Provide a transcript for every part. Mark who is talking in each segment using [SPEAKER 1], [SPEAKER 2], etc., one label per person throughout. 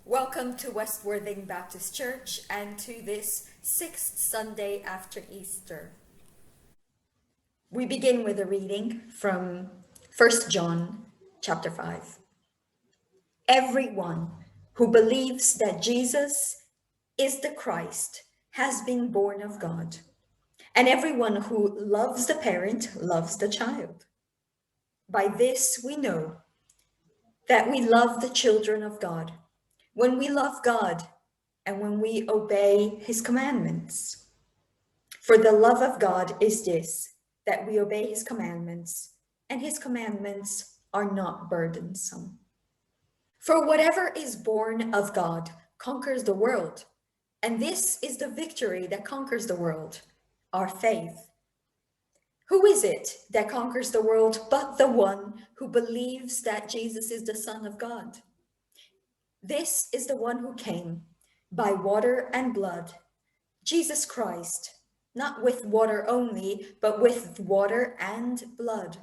[SPEAKER 1] Welcome to West Worthing Baptist Church and to this sixth Sunday after Easter. We begin with a reading from 1 John chapter 5. Everyone who believes that Jesus is the Christ has been born of God, and everyone who loves the parent loves the child. By this we know that we love the children of God, when we love God and when we obey his commandments. For the love of God is this, that we obey his commandments, and his commandments are not burdensome. For whatever is born of God conquers the world, and this is the victory that conquers the world, our faith. Who is it that conquers the world but the one who believes that Jesus is the Son of God? This is the one who came by water and blood, Jesus Christ, not with water only, but with water and blood.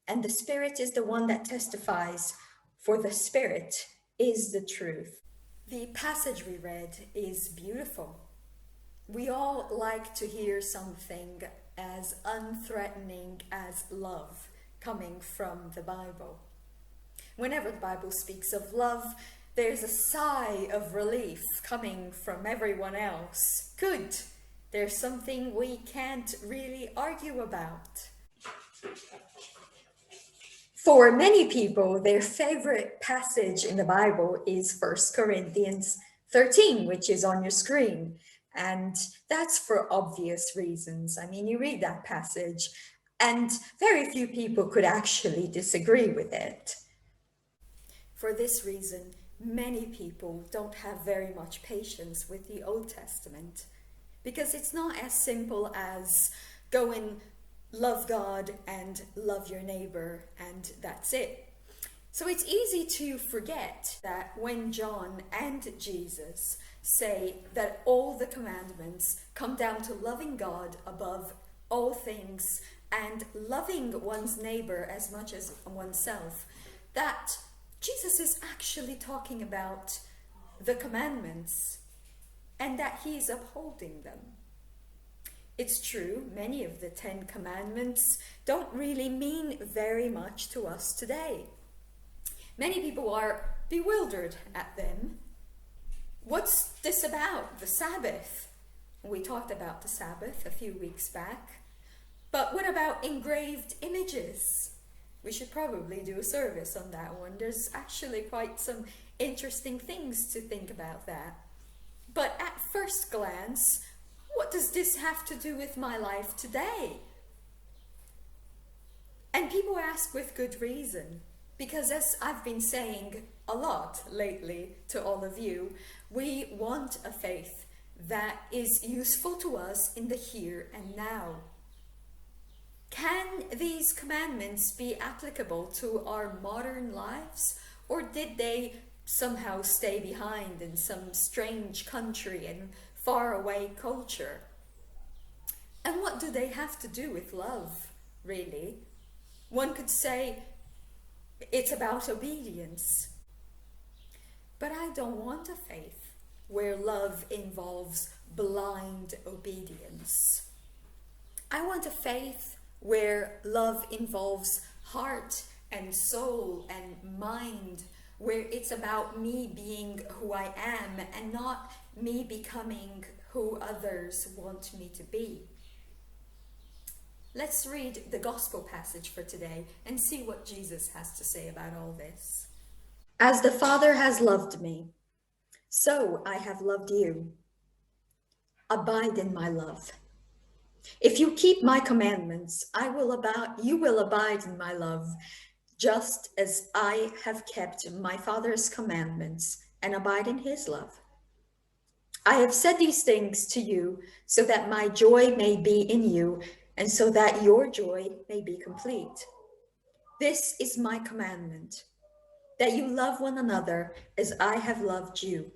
[SPEAKER 1] And the Spirit is the one that testifies, for the Spirit is the truth. The passage we read is beautiful. We all like to hear something as unthreatening as love coming from the Bible. Whenever the Bible speaks of love, there's a sigh of relief coming from everyone else. Good. There's something we can't really argue about. For many people, their favorite passage in the Bible is 1 Corinthians 13, which is on your screen. And that's for obvious reasons. I mean, you read that passage, and very few people could actually disagree with it. For this reason, many people don't have very much patience with the Old Testament, because it's not as simple as go and love God and love your neighbor, and that's it. So it's easy to forget that when John and Jesus say that all the commandments come down to loving God above all things and loving one's neighbor as much as oneself, that Jesus is actually talking about the commandments and that he is upholding them. It's true, many of the 10 commandments don't really mean very much to us today. Many people are bewildered at them. What's this about, the Sabbath? We talked about the Sabbath a few weeks back. But what about engraved images? We should probably do a service on that one. There's actually quite some interesting things to think about that. But at first glance, what does this have to do with my life today? And people ask with good reason, because as I've been saying a lot lately to all of you, we want a faith that is useful to us in the here and now. Can these commandments be applicable to our modern lives, or did they somehow stay behind in some strange country and faraway culture? And what do they have to do with love, really? One could say it's about obedience. But I don't want a faith where love involves blind obedience. I want a faith where love involves heart and soul and mind, where it's about me being who I am and not me becoming who others want me to be. Let's read the gospel passage for today and see what Jesus has to say about all this. As the Father has loved me, so I have loved you. Abide in my love. If you keep my commandments, you will abide in my love, just as I have kept my Father's commandments and abide in his love. I have said these things to you so that my joy may be in you and so that your joy may be complete. This is my commandment, that you love one another as I have loved you.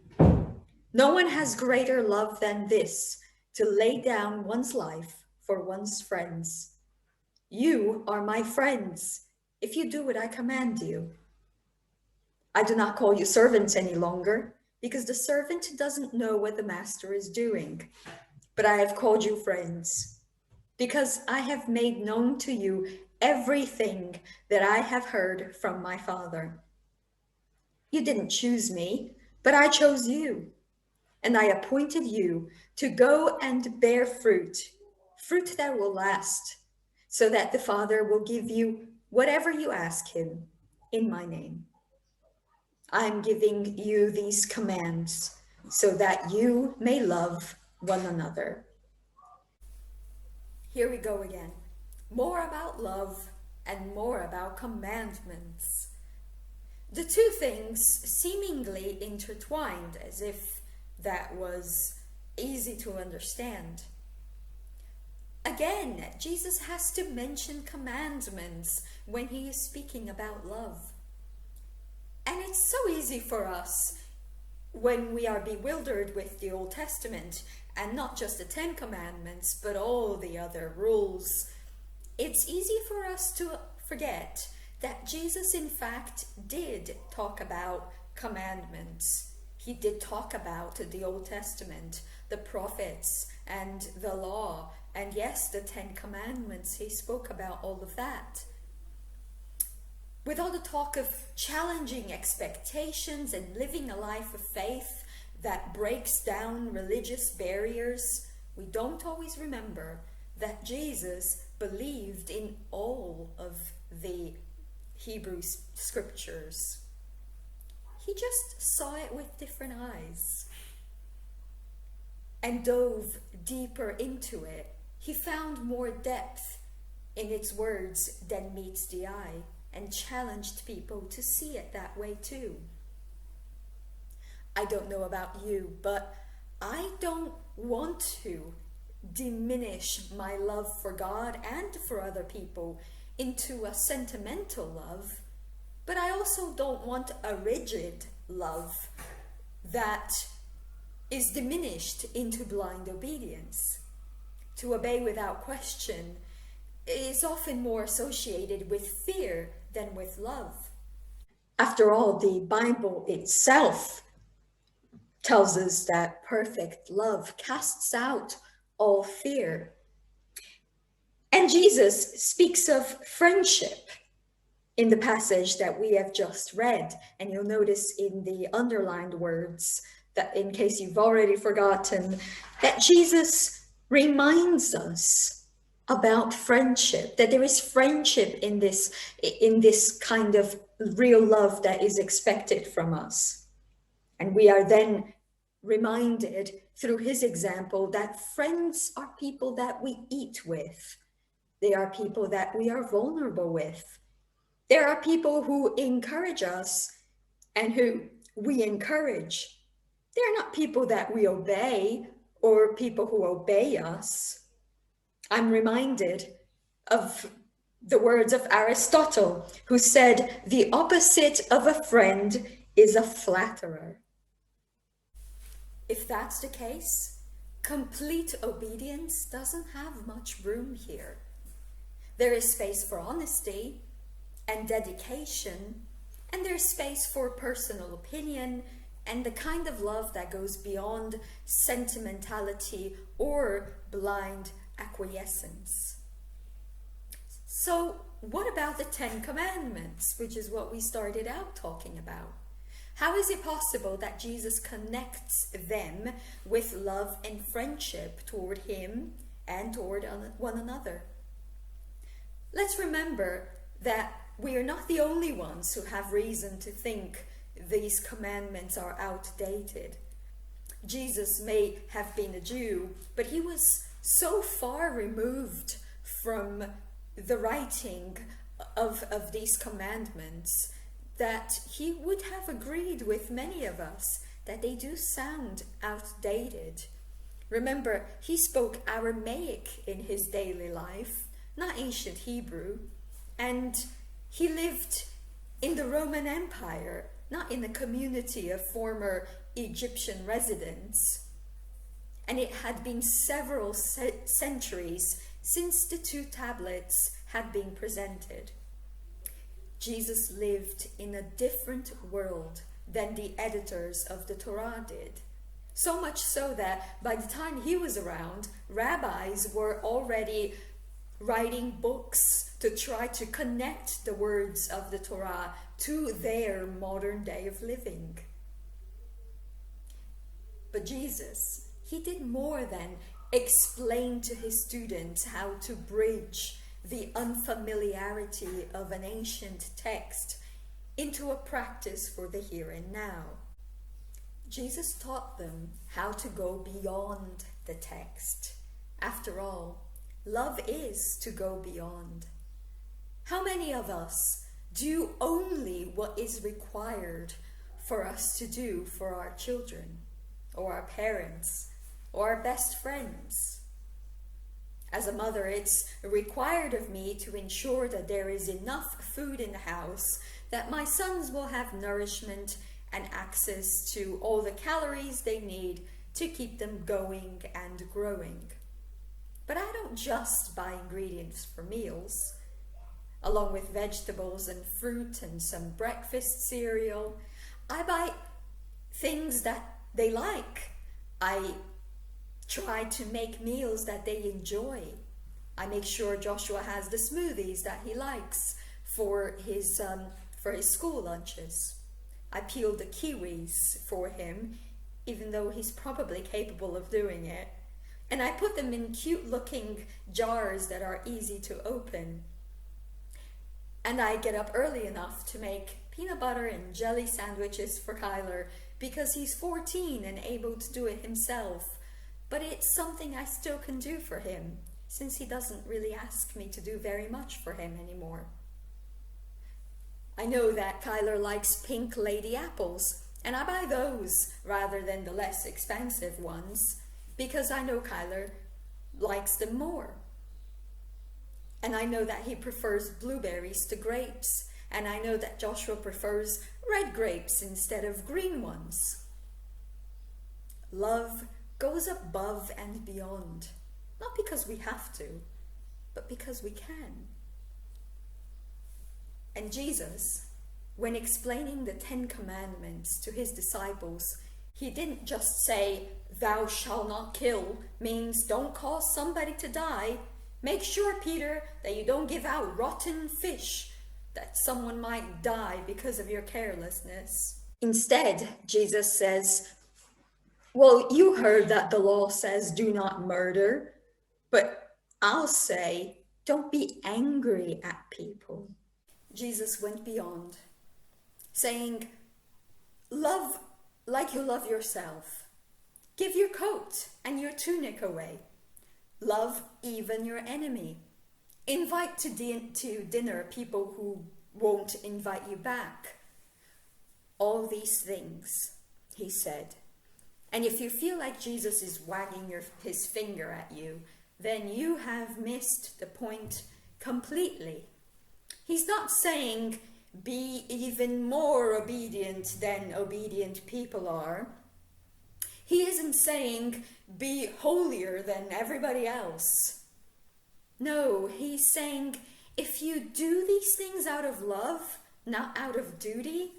[SPEAKER 1] No one has greater love than this, to lay down one's life for one's friends. You are my friends if you do what I command you. I do not call you servants any longer, because the servant doesn't know what the master is doing. But I have called you friends, because I have made known to you everything that I have heard from my Father. You didn't choose me, but I chose you, and I appointed you to go and bear fruit, fruit that will last, so that the Father will give you whatever you ask him in my name. I'm giving you these commands so that you may love one another. Here we go again. More about love and more about commandments. The two things seemingly intertwined, as if that was easy to understand. Again, Jesus has to mention commandments when he is speaking about love. And it's so easy for us when we are bewildered with the Old Testament, and not just the Ten Commandments, but all the other rules. It's easy for us to forget that Jesus, in fact, did talk about commandments. He did talk about the Old Testament, the prophets, and the law. And yes, the Ten Commandments, he spoke about all of that. With all the talk of challenging expectations and living a life of faith that breaks down religious barriers, we don't always remember that Jesus believed in all of the Hebrew scriptures. He just saw it with different eyes and dove deeper into it. He found more depth in its words than meets the eye, and challenged people to see it that way too. I don't know about you, but I don't want to diminish my love for God and for other people into a sentimental love, but I also don't want a rigid love that is diminished into blind obedience. To obey without question is often more associated with fear than with love. After all, the Bible itself tells us that perfect love casts out all fear. And Jesus speaks of friendship in the passage that we have just read. And you'll notice in the underlined words that, in case you've already forgotten, that Jesus reminds us about friendship, that there is friendship in this kind of real love that is expected from us. And we are then reminded through his example that friends are people that we eat with. They are people that we are vulnerable with. There are people who encourage us and who we encourage. They're not people that we obey or people who obey us. I'm reminded of the words of Aristotle, who said, "The opposite of a friend is a flatterer." If that's the case, complete obedience doesn't have much room here. There is space for honesty and dedication, and there's space for personal opinion and the kind of love that goes beyond sentimentality or blind acquiescence. So what about the Ten Commandments, which is what we started out talking about? How is it possible that Jesus connects them with love and friendship toward him and toward one another? Let's remember that we are not the only ones who have reason to think these commandments are outdated. Jesus may have been a Jew, but he was so far removed from the writing of these commandments that he would have agreed with many of us that they do sound outdated. Remember, he spoke Aramaic in his daily life, not ancient Hebrew, and he lived in the Roman Empire, not in a community of former Egyptian residents. And it had been several centuries since the two tablets had been presented. Jesus lived in a different world than the editors of the Torah did. So much so that by the time he was around, rabbis were already writing books to try to connect the words of the Torah to their modern day of living. But Jesus, he did more than explain to his students how to bridge the unfamiliarity of an ancient text into a practice for the here and now. Jesus taught them how to go beyond the text. After all, love is to go beyond. How many of us do only what is required for us to do for our children, or our parents, or our best friends? As a mother, it's required of me to ensure that there is enough food in the house, that my sons will have nourishment and access to all the calories they need to keep them going and growing. But I don't just buy ingredients for meals. Along with vegetables and fruit and some breakfast cereal, I buy things that they like. I try to make meals that they enjoy. I make sure Joshua has the smoothies that he likes for his school lunches. I peel the kiwis for him, even though he's probably capable of doing it. And I put them in cute looking jars that are easy to open. And I get up early enough to make peanut butter and jelly sandwiches for Kyler because he's 14 and able to do it himself. But it's something I still can do for him, since he doesn't really ask me to do very much for him anymore. I know that Kyler likes pink lady apples, and I buy those rather than the less expensive ones, because I know Kyler likes them more. And I know that he prefers blueberries to grapes, and I know that Joshua prefers red grapes instead of green ones. Love goes above and beyond, not because we have to, but because we can. And Jesus, when explaining the 10 Commandments to his disciples, he didn't just say, "Thou shalt not kill," means don't cause somebody to die. Make sure, Peter, that you don't give out rotten fish, that someone might die because of your carelessness. Instead, Jesus says, well, you heard that the law says do not murder, but I'll say, don't be angry at people. Jesus went beyond, saying, love like you love yourself. Give your coat and your tunic away. Love even your enemy. Invite to dinner people who won't invite you back. All these things, he said. And if you feel like Jesus is wagging his finger at you, then you have missed the point completely. He's not saying be even more obedient than obedient people are. He isn't saying be holier than everybody else. No, he's saying if you do these things out of love, not out of duty,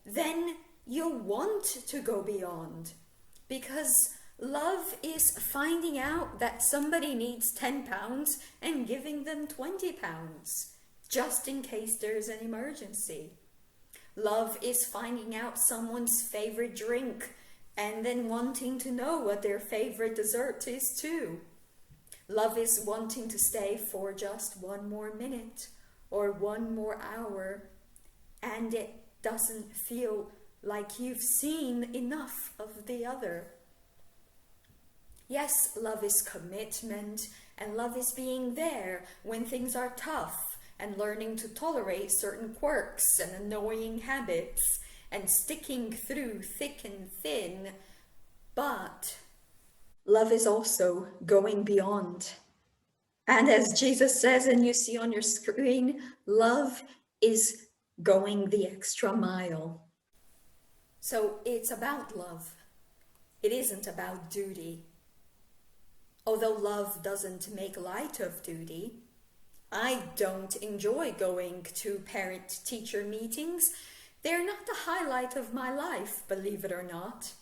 [SPEAKER 1] then you'll want to go beyond. Because love is finding out that somebody needs 10 pounds and giving them 20 pounds, just in case there's an emergency. Love is finding out someone's favorite drink and then wanting to know what their favorite dessert is too. Love is wanting to stay for just 1 more minute or 1 more hour, and it doesn't feel like you've seen enough of the other. Yes, love is commitment, and love is being there when things are tough, and learning to tolerate certain quirks and annoying habits, and sticking through thick and thin. But love is also going beyond. And as Jesus says, and you see on your screen, love is going the extra mile. So it's about love. It isn't about duty. Although love doesn't make light of duty, I don't enjoy going to parent-teacher meetings They're not the highlight of my life, believe it or not.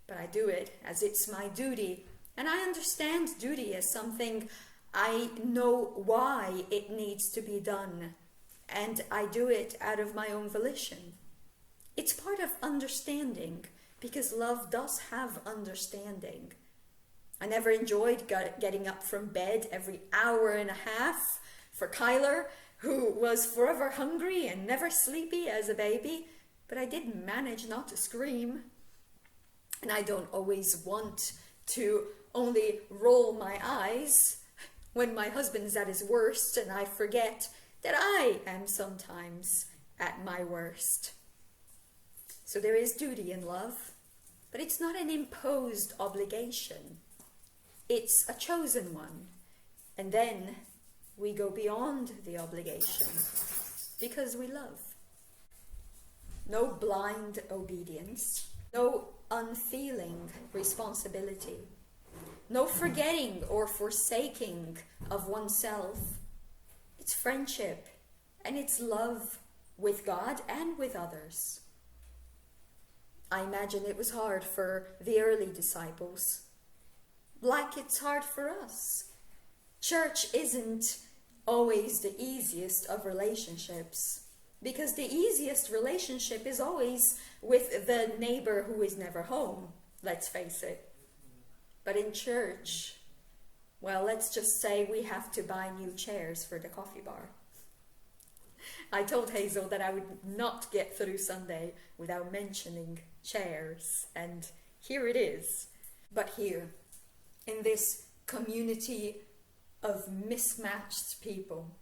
[SPEAKER 1] But I do it as it's my duty. And I understand duty as something I know why it needs to be done. And I do it out of my own volition. It's part of understanding, because love does have understanding. I never enjoyed getting up from bed every hour and a half for Kyler, who was forever hungry and never sleepy as a baby, but I did manage not to scream. And I don't always want to only roll my eyes when my husband's at his worst, and I forget that I am sometimes at my worst. So there is duty in love, but it's not an imposed obligation. It's a chosen one. And then we go beyond the obligation because we love. No blind obedience, no unfeeling responsibility, no forgetting or forsaking of oneself. It's friendship and it's love with God and with others. I imagine it was hard for the early disciples, like it's hard for us. Church isn't always the easiest of relationships, because the easiest relationship is always with the neighbor who is never home, let's face it. But in church, well, let's just say we have to buy new chairs for the coffee bar. I told Hazel that I would not get through Sunday without mentioning chairs, and here it is. But here, in this community of mismatched people,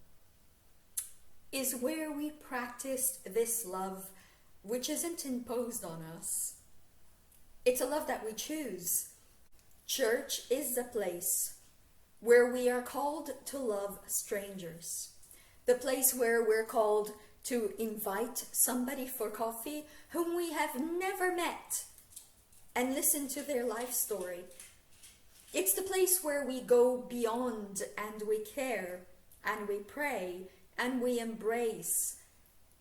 [SPEAKER 1] is where we practiced this love, which isn't imposed on us. It's a love that we choose. Church is the place where we are called to love strangers. The place where we're called to invite somebody for coffee whom we have never met and listen to their life story. It's the place where we go beyond and we care and we pray and we embrace.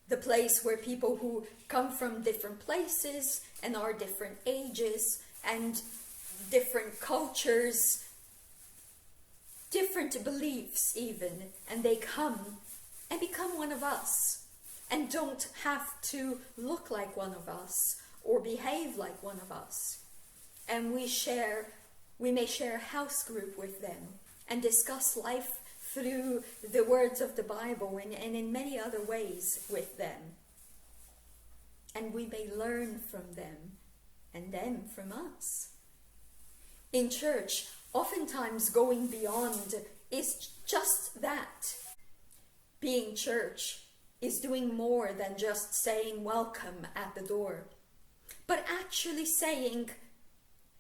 [SPEAKER 1] The place where people who come from different places and are different ages and different cultures, different beliefs even, and they come and become one of us and don't have to look like one of us or behave like one of us. And we may share a house group with them and discuss life through the words of the Bible and in many other ways with them. And we may learn from them and them from us. In church, oftentimes going beyond is just that. Being church is doing more than just saying welcome at the door, but actually saying,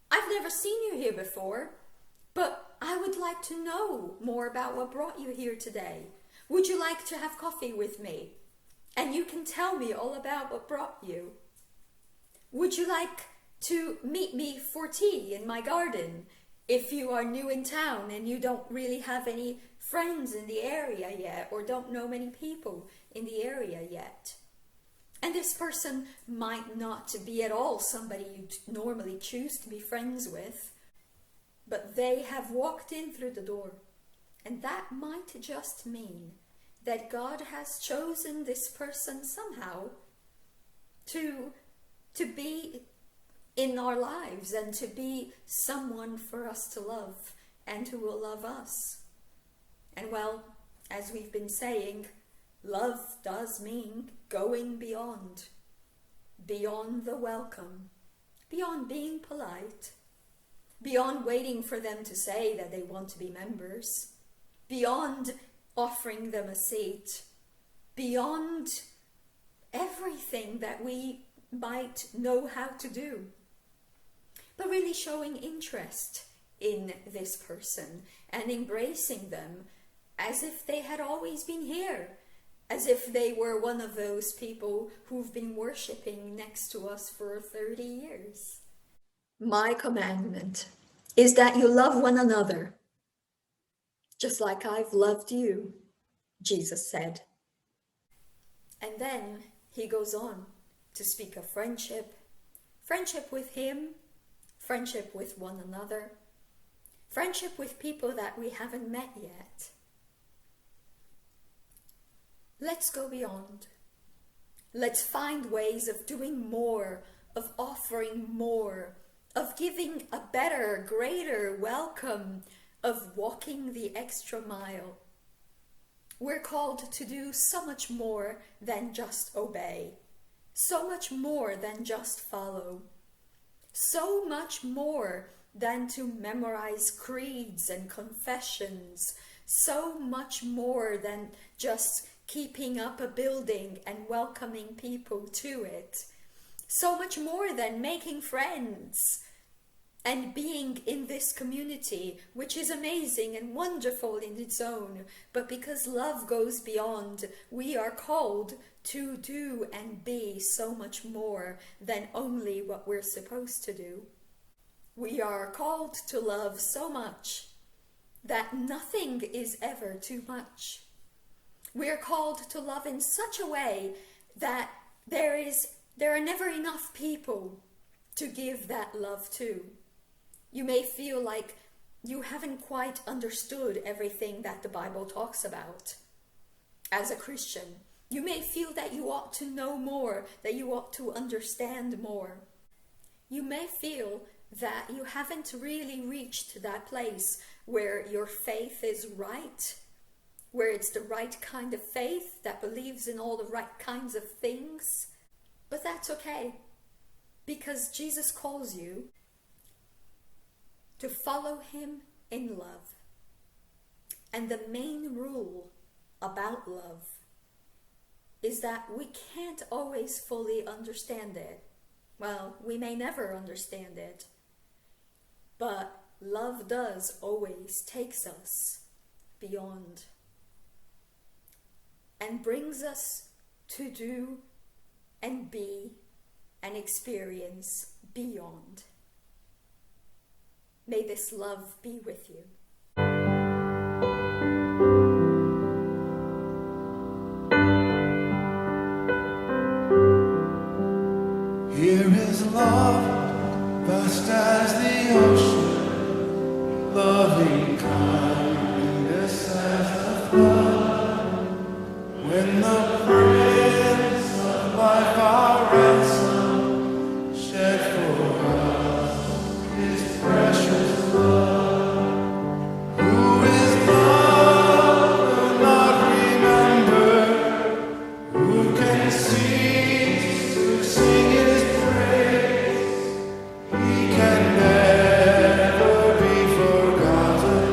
[SPEAKER 1] I've never seen you here before, but I would like to know more about what brought you here today. Would you like to have coffee with me? And you can tell me all about what brought you. Would you like to meet me for tea in my garden if you are new in town and you don't really have any friends in the area yet or don't know many people in the area yet? And this person might not be at all somebody you normally choose to be friends with, but they have walked in through the door. And that might just mean that God has chosen this person somehow to be in our lives and to be someone for us to love and who will love us. And well, as we've been saying, love does mean going beyond the welcome, beyond being polite, beyond waiting for them to say that they want to be members, beyond offering them a seat, beyond everything that we might know how to do, but really showing interest in this person and embracing them as if they had always been here, as if they were one of those people who've been worshipping next to us for 30 years. My commandment is that you love one another, just like I've loved you, Jesus said. And then he goes on to speak of friendship, friendship with him, friendship with one another, friendship with people that we haven't met yet. Let's go beyond. Let's find ways of doing more, of offering more, of giving a better, greater welcome, of walking the extra mile. We're called to do so much more than just obey, so much more than just follow, so much more than to memorize creeds and confessions, so much more than just keeping up a building and welcoming people to it, so much more than making friends and being in this community, which is amazing and wonderful in its own. But because love goes beyond, we are called to do and be so much more than only what we're supposed to do. We are called to love so much that nothing is ever too much. We are called to love in such a way that there are never enough people to give that love to. You may feel like you haven't quite understood everything that the Bible talks about. As a Christian, you may feel that you ought to know more, that you ought to understand more. You may feel that you haven't really reached that place where your faith is right, where it's the right kind of faith that believes in all the right kinds of things. But that's okay, because Jesus calls you to follow him in love. And the main rule about love is that we can't always fully understand it. Well, we may never understand it, but love does always takes us beyond and brings us to do and be and experience beyond. May this love be with you.
[SPEAKER 2] Here is love, vast as the ocean, loving kindness as the flood. When the Prince of Life, our ransom, shed for us his precious blood. Who is love will not remember? Who can cease to sing his praise? He can never be forgotten.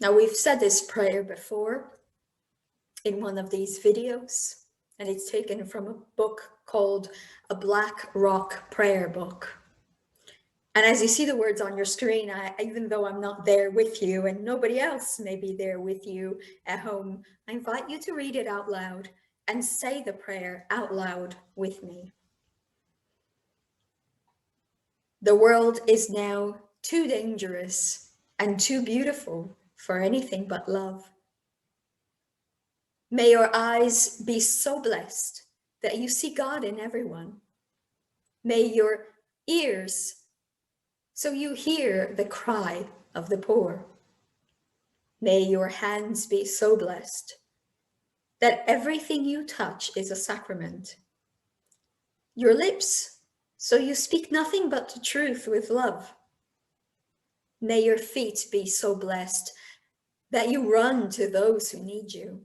[SPEAKER 1] Now, we've said this prayer before in one of these videos, and it's taken from a book called A Black Rock Prayer Book. And as you see the words on your screen, even though I'm not there with you and nobody else may be there with you at home, I invite you to read it out loud and say the prayer out loud with me. The world is now too dangerous and too beautiful for anything but love. May your eyes be so blessed that you see God in everyone. May your ears so you hear the cry of the poor. May your hands be so blessed that everything you touch is a sacrament. Your lips, so you speak nothing but the truth with love. May your feet be so blessed that you run to those who need you.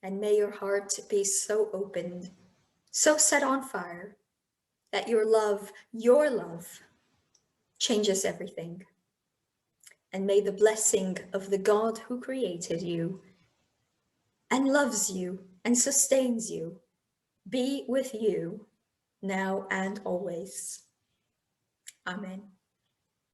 [SPEAKER 1] And may your heart be so opened, so set on fire, that your love changes everything. And may the blessing of the God who created you and loves you and sustains you be with you now and always. Amen.